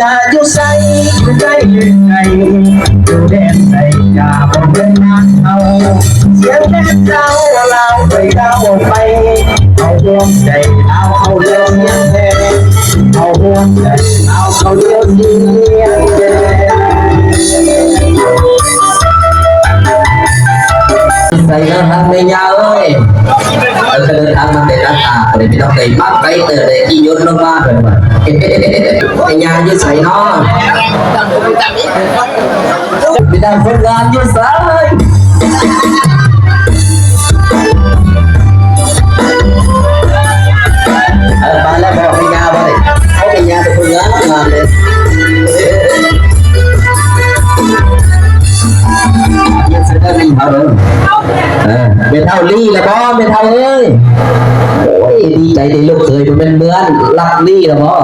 จะอยู่ใส่อยู่ใกล้อยู่ไกลอยู่แดนใดอย่าบอกเรื่องนั้นเอาเสียงแดนเราเราไปเราไปเอาดวงใจเราเอาเรื่องยังแท้เอาดวงใจเราเอาเรื่องยังแท้ใส่แล้วทำไม่ยาวเลยเดินทางมาเป็นนักตาเลยพี่น้องเลยมักไปเตะเลยที่ยศลงมาเลยว่าเป็นยายืดใส่น้องพี่ดังคนงานยืดใส่มาแล้วบอกเป็นยาไปเขาเป็นยาเป็นคนงานเลยเป็นเท่าลี่แล้วก็เป็นเท่าเอ้ยโอ้ยดีใจในลูกเคยเป็นเมือนรักลี่แล้วก็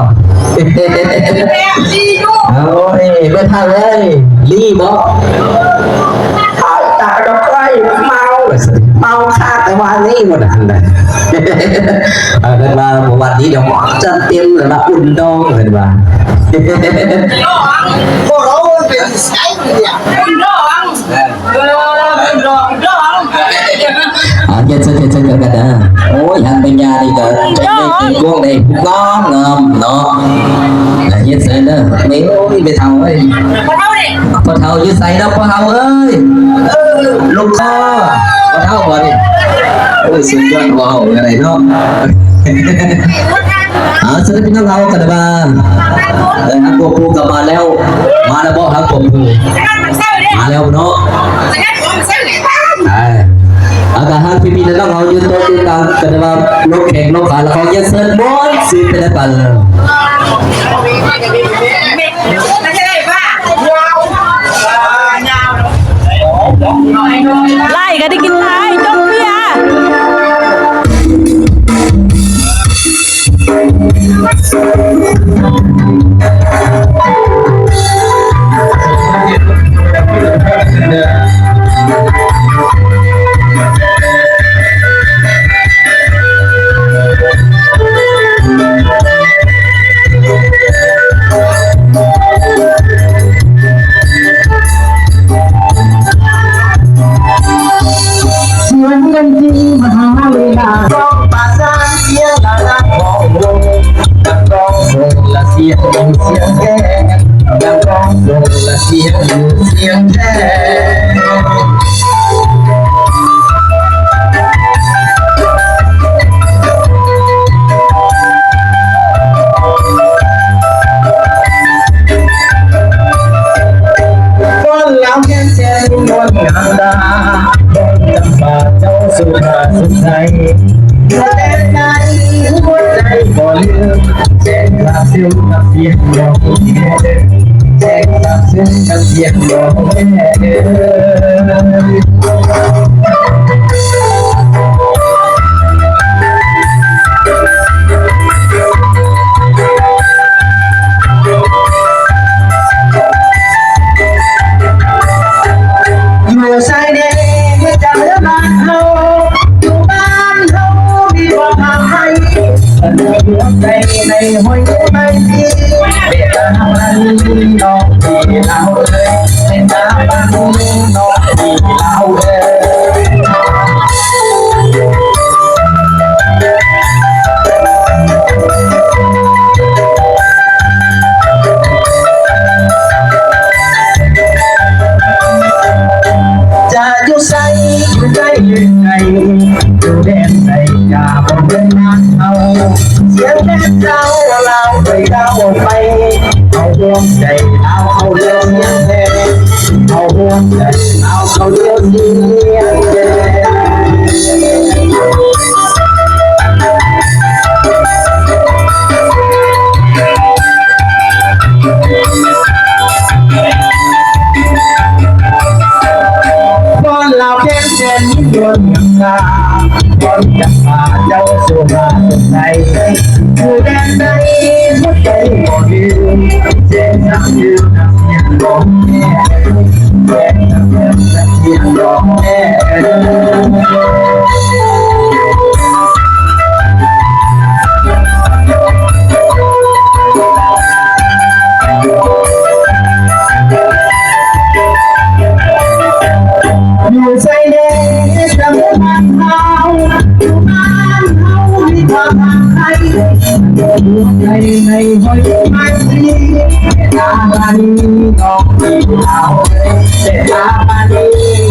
โอ้ยเป็นเท่าเอ้ยลี่บ่ตาดอกไม้เมาค่าแต่วันนี้หมดอันเลยเป็นว่าวันนี้เดี๋ยวจะเตรียมเลยมาอุ่นดองเป็นว่าพวกเราเป็นสายเนี่ยอุ่นดองเย็นเสร็จกันนะโอ้ยทำเป็นยาดีเกินจะไม่กินพวกนี้น้องเงิมเนาะเย็นเสร็จเด้อไม่โอ้ยไปเท่าเอ้ยพอเท่ายืดใส่แล้วพอเท่าเอ้ยลูกพ่อพอเท่าพอดิโอ้ยสุดยอดว้าวอะไรเนาะสวัสดีพี่น้องเรากันบ้างฮักกูกลับมาแล้วมาแล้วบอกฮักกูมาแล้วเนาะอากาศฮักพี่ๆน้องเรายืนโต๊ะยืนกลางกันบ้างลูกแข่งลูกขาแล้วเขาเย็นเสร็จบอลสิเป็นอะไรกันไล่กันได้กินไล่จงเบียเสียงแก่ยังร้องโดนละเสียงแก่คนเราแค่เส้นบนงานดาบนจำปาเจ้าสุภาสุใสหัวใจหัวใจบ่ลืมแจ้งกับเสียงกับเสียงร้องแจ้งกับเสียงกับเสียงร้องอยู่ใส่เด็กจะเลือกบ้านเขาอยู่บ้านเขามีความหมายหัวใจในหัวใจที่เบียดทำนั้นน้องที่เราเลยเป็นตาบ้านน้องที่เราเลยจะอยู่ใส่อยู่ใกล้อยู่ไกลอยู่แดนใดอย่าบอกเรื่องนั้นเอาเสียงแดนเราไปเราไปเอาดวงใจเราเอาเรื่องยังแท้เอาดวงใจเราเอาเรื่องยังแท้เราแค่เส้นยนต์งาบนจักรเจ้าสุภาสุใสคือแดนใดหัวใจบ่ลืมเส้นน้ำยืนน้ำเสียงร้องแม่เส้นน้ำยืนน้ำเสียงร้องแม่ น้ำมันน้องดีเอาเด็ดน้ำมัน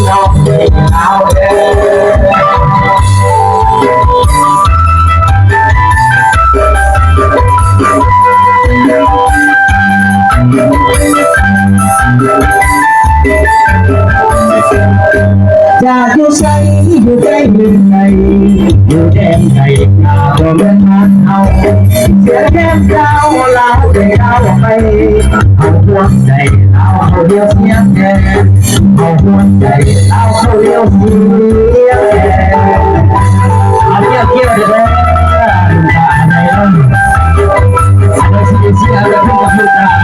น้องดีเอาเด้จากอยู่ใส่อยู่ใกล้อยู่ไหนอยู่แดนไหนเราเดินทางเอาเสียแค่เจ้าลาเดียวไปเอาหัวใจเราเขาเดียวเสียแค่เอาหัวใจเราเขาเดียวเสียแค่เอาเกี่ยวเกี่ยวเดี๋ยวอะไรเนาะอันนี้สิเสียแล้วพูดกับพูดกัน